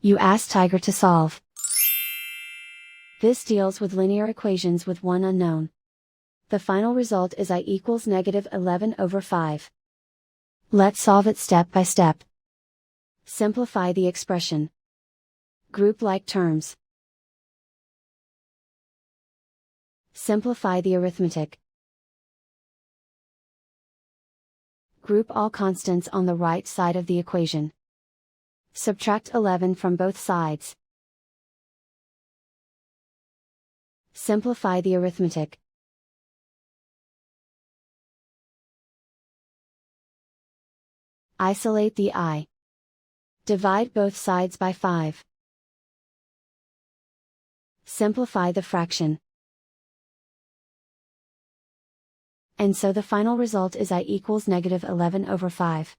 You ask Tiger to solve. This deals with linear equations with one unknown. The final result is I equals -11/5. Let's solve it step by step. Simplify the expression. Group like terms. Simplify the arithmetic. Group all constants on the right side of the equation. Subtract 11 from both sides. Simplify the arithmetic. Isolate the I. Divide both sides by 5. Simplify the fraction. And so the final result is I equals -11/5.